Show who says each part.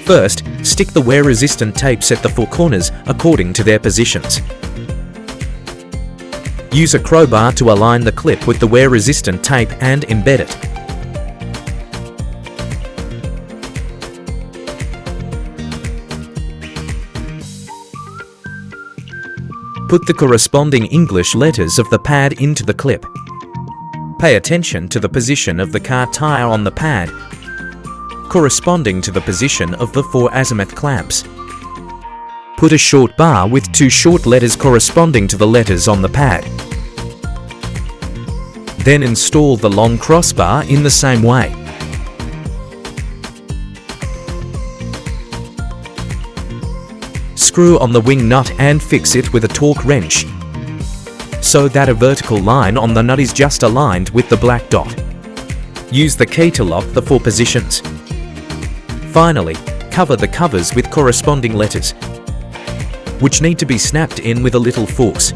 Speaker 1: First, stick the wear-resistant tapes at the four corners according to their positions. Use a crowbar to align the clip with the wear-resistant tape and embed it. Put the corresponding English letters of the pad into the clip. Pay attention to the position of the car tire on the pad, corresponding to the position of the 4 azimuth clamps. Put a short bar with 2 short letters corresponding to the letters on the pad. Then install the long crossbar in the same way. Screw on the wing nut and fix it with a torque wrench so that a vertical line on the nut is just aligned with the black dot. Use the key to lock the 4 positions. Finally, cover the covers with corresponding letters, which need to be snapped in with a little force.